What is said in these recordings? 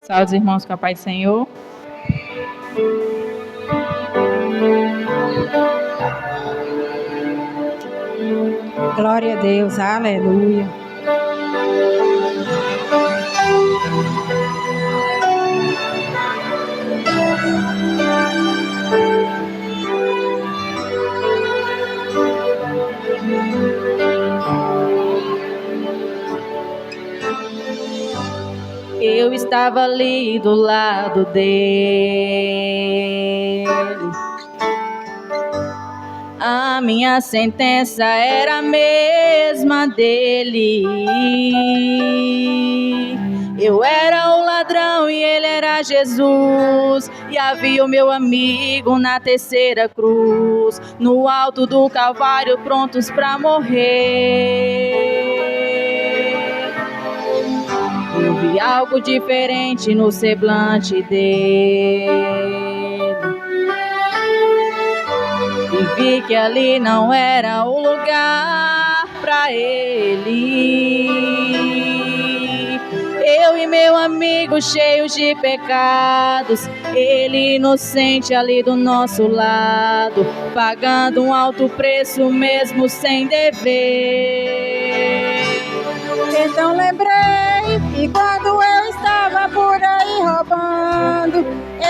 Salve os irmãos com a paz do Senhor. Glória a Deus, aleluia. Eu estava ali do lado dele. A minha sentença era a mesma dele. Eu era o ladrão e ele era Jesus. E havia o meu amigo na terceira cruz, no alto do Calvário, prontos para morrer. Eu vi algo diferente no semblante dele e vi que ali não era o lugar para ele. Eu e meu amigo cheios de pecados, ele inocente ali do nosso lado, pagando um alto preço mesmo sem dever. Então lembrei que quando eu estava por aí roubando,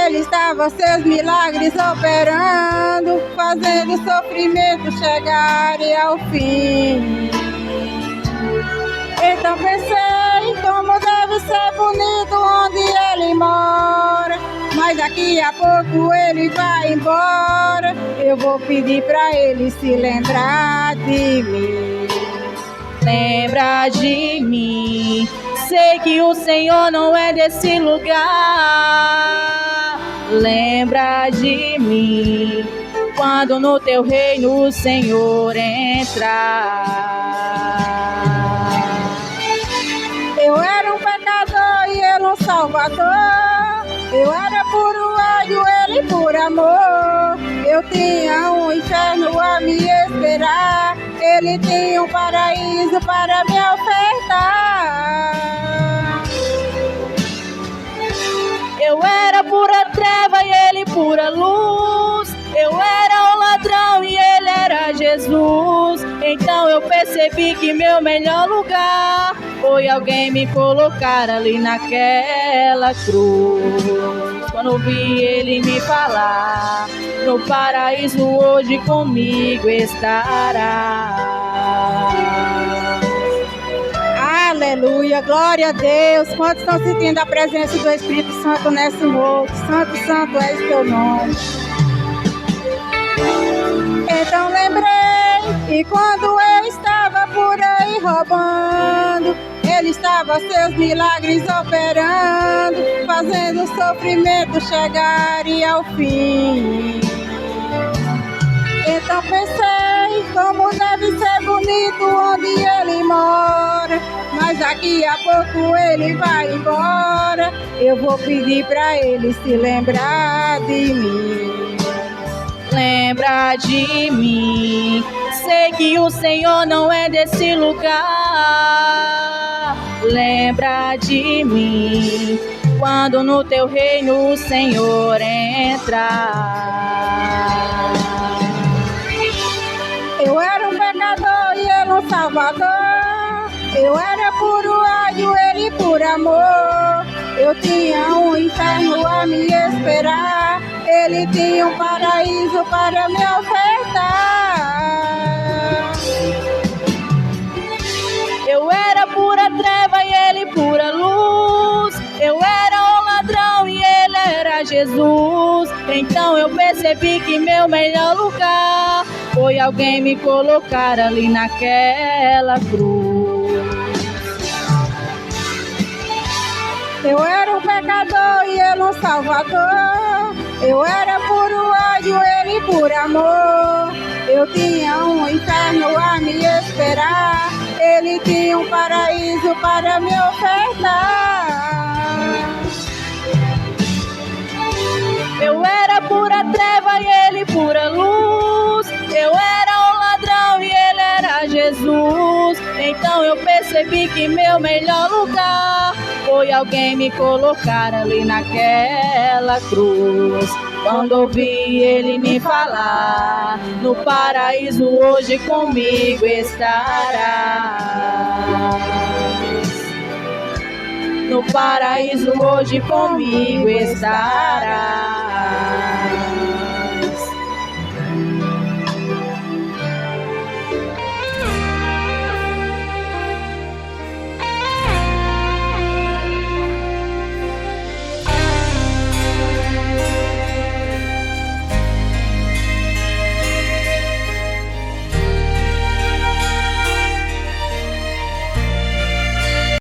ele estava seus milagres operando, fazendo o sofrimento chegar ao fim. Então pensei como deve ser bonito onde ele mora, mas daqui a pouco ele vai embora. Eu vou pedir pra ele se lembrar de mim. Lembra de mim, sei que o Senhor não é desse lugar. Lembra de mim, quando no teu reino o Senhor entrar. Eu era um pecador e ele um salvador. Eu era puro ódio, ele por amor. Eu tinha um inferno a me esperar, ele tinha um paraíso para me ofertar. Eu era pura treva e ele pura luz. Eu era o ladrão e ele era Jesus. Então eu percebi que meu melhor lugar foi alguém me colocar ali naquela cruz. Quando vi ele me falar, no paraíso hoje comigo estará. Aleluia, glória a Deus. Quantos estão sentindo a presença do Espírito Santo nesse noite? Santo, santo é o teu nome. Então lembrei que quando eu estava por aí roubando, ele estava seus milagres operando, fazendo o sofrimento chegar ao fim. Então pensei como deve ser bonito onde ele mora, mas daqui a pouco ele vai embora. Eu vou pedir pra ele se lembrar de mim. Lembra de mim, sei que o Senhor não é desse lugar. Lembra de mim, quando no teu reino o Senhor entrar. Eu era um pecador e ele um salvador. Eu era puro ódio, ele por amor. Eu tinha um inferno a me esperar, ele tinha um paraíso para me ofertar. Eu era pura treva e ele pura luz. Eu era o ladrão e ele era Jesus. Então eu percebi que meu melhor lugar foi alguém me colocar ali naquela cruz. Eu era um pecador e ele um salvador. Eu era puro ódio, ele por amor. Eu tinha um inferno a me esperar, ele tinha um paraíso para me ofertar. Eu era pura treva e ele pura luz. Eu era o ladrão e ele era Jesus. Então eu percebi que meu melhor lugar foi alguém me colocar ali naquela cruz. Quando ouvi ele me falar, no paraíso hoje comigo estarás. No paraíso hoje comigo estarás.